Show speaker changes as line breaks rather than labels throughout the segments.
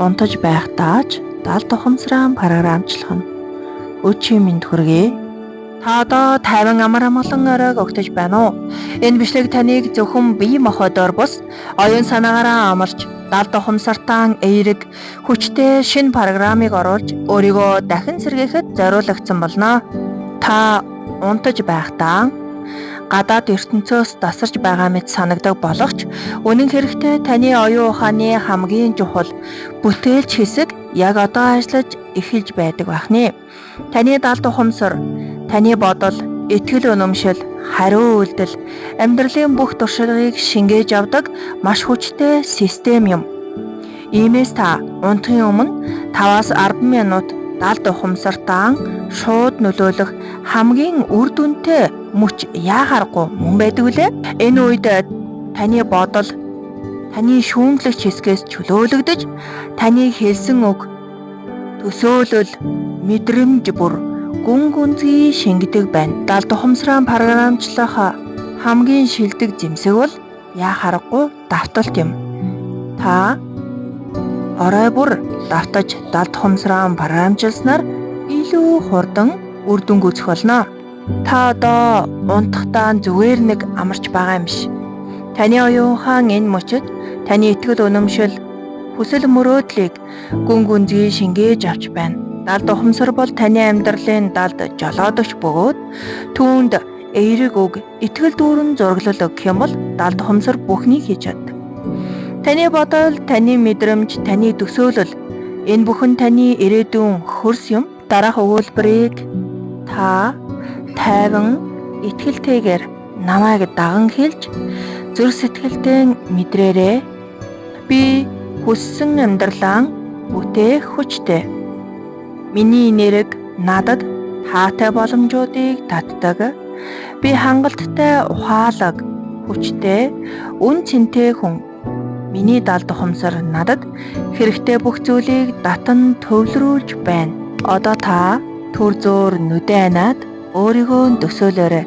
Унтаж байхдаа ч далд ухамсараа програмчлах нь өчийн мэнд хүргэе. Та одоо 50 амар амгалан оройг өгтөж байна уу? Энэ бичлэг таныг зөвхөн бие махбодоор бус оюун санаагаараа амарч далд ухамсартаа эерэг хүчтэй шинэ программыг оруулж өөрийгөө дахин сэргээхэд зориулагдсан болно. Та унтаж байхдаа гадаад ертөнцөөс тасарч байгаа мэт санагдаг боловч үнэн хэрэгтээ таны оюун ухааны хамгийн чухал бүтээлч хэсэг яг одоо ажиллаж эхэлж байдаг байна. Таны далд ухамсар, таны бодол, итгэл үнэмшил, хариу үйлдэл, амьдралын бүх туршлагыг шингээж авдаг маш хүчтэй систем юм. Иймээс та унтахын өмнө 5-10 минут далд ухамсартаа шууд нөлөөлөх хамгийн үр дүнтэй мөч яахааргүй мөн байдаг үлээ. Энэ үед таны бодол таны шүүмжлэгч хэсгээс чөлөөлөгдөж, таны хэлсэн үг, төсөөлөл, мэдрэмж бүр гүн гүнзгий шингэдэг байна. Далд ухамсараа програмчлах хамгийн шилдэг зэмсэг бол яахааргүй давталт юм. Та орой бүр давтаж далд ухамсараа програмчилснаар илүү хурдан үр дүн гүйцэх болно. Та одоо унтахдаа зүгээр нэг амарч байгаа юм биш. Таны оюун ухаан энэ мөчөд таны итгэл үнэмшил, хүсэл мөрөөдлийг гүн гүнзгий шингээж авч байна. Далд ухамсар бол таны амьдралын далд жолоодогч бөгөөд түүнд эерэг үг, итгэл дүүрэн зураглал гэх юм бол далд ухамсар бүхнийг хийж чаддаг. Таны бодол, таны мэдрэмж, таны төсөөлөл энэ бүхэн таны ирээдүйн хөрс юм. Дараах өгүүлбэрийг та тайван итгэлтэйгээр намайг даган хэлж зүрх сэтгэлдээ мэдрээрэй. Би хүссэн амьдралаа бүтээх хүчтэй. Миний нэрэг надад таатай боломжуудыг татдаг. Би хангалттай, ухаалаг, хүчтэй, үн цэнтэй хүн. Миний далд ухамсар надад хэрэгтэй бүх зүйлийг татан төвлөрүүлж байна. Одоо та төр зөөр нүдэн анаад өөрийгөө төсөөлөөрэй.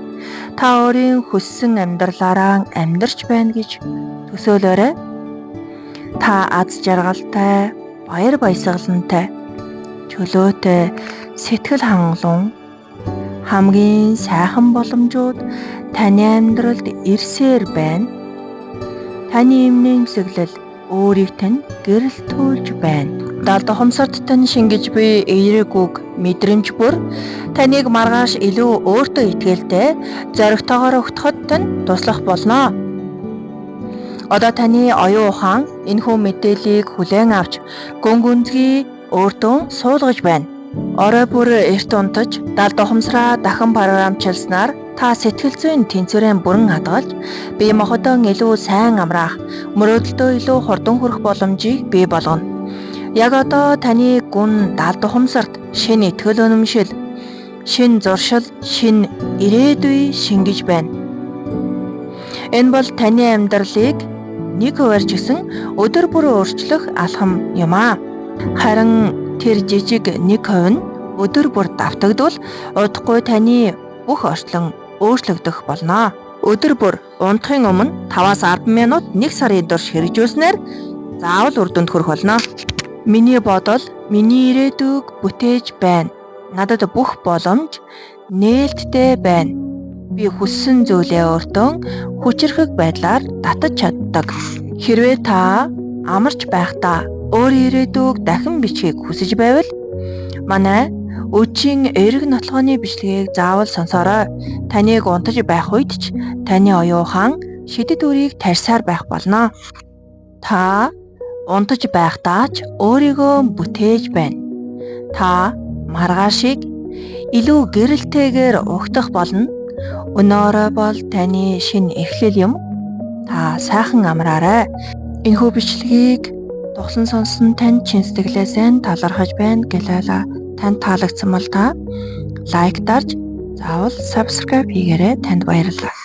Та өөрийн хүссэн амьдралаараа амьдарч байна гэж төсөөлөөрэй. Та аз жаргалтай, баяр баясгалантай, чөлөөтэй, сэтгэл хангалуун, хамгийн сайхан боломжууд таны амьдралд ирсээр байна. Таны эмнэлзэглэл өөрийг тань гэрэлтүүлж байна. Далд ухамсарт тань шингэж буй эерэг үг, мэдрэмж бүр таныг маргааш илүү өөртөө итгэлтэй, зоригтойгоор өгтөхөд тань туслах болно. Одоо таны оюун ухаан энэхүү мэдээллийг хүлээн авч гүн гүнзгий өөртөө суулгаж байна. Орой бүр эрт унтаж далд ухамсараа дахин програмчилснаар та сэтгэл зүйн тэнцвэрээ бүрэн хадгалж, бие махбодоо илүү сайн амраах, мөрөөдөлтөө илүү хурдан хүрэх боломжийг бий болгоно. Яг одоо таны гүн далд ухамсарт шинэ итгэл үнэмшил, шинэ зуршил, шинэ ирээдүй шингэж байна. Энэ бол таны амьдралыг 1% ч гэсэн өдөр бүр өөрчлөх алхам юм аа. Харин тэр жижиг 1% нь өдөр бүр давтагдвал удахгүй таны бүх орчлон өөрчлөгдөх болно. Өдөр бүр унтахын өмнө 5-10 минут 1 сарын турш хэрэгжүүлснээр заавал үр дүнд хүрэх болно. Миний бодол, миний ирээдүйг бүтээж байна. Надад бүх боломж нээлттэй байна. Би хүссэн зүйлээ өөртөө хүчрхэг байдлаар татаж чаддаг. Хэрвээ та амарч байхдаа өөрийн ирээдүйг дахин бичгийг хүсэж байвал манай өчийн эрг нотлооны бичлэгийг заавал сонсоорой. Таныг унтаж байх үед ч таны оюун ухаан шидэд үрийг тарьсаар байх болно. Та унтаж байхдаа ч өөрийгөө бүтээж байна. Та маргаашийг илүү гэрэлтэйгээр угтах болно. Өнөөрөө бол таны шинэ эхлэл юм. Та сайхан амраарай. Энэхүү бичлэгийг дугсан сонсон танд чин сэтгэлээсээ талархаж байна гэлээ. Танд таалагдсан бол та лайк дарж заавал subscribe хийгээрэй. Танд баярлалаа.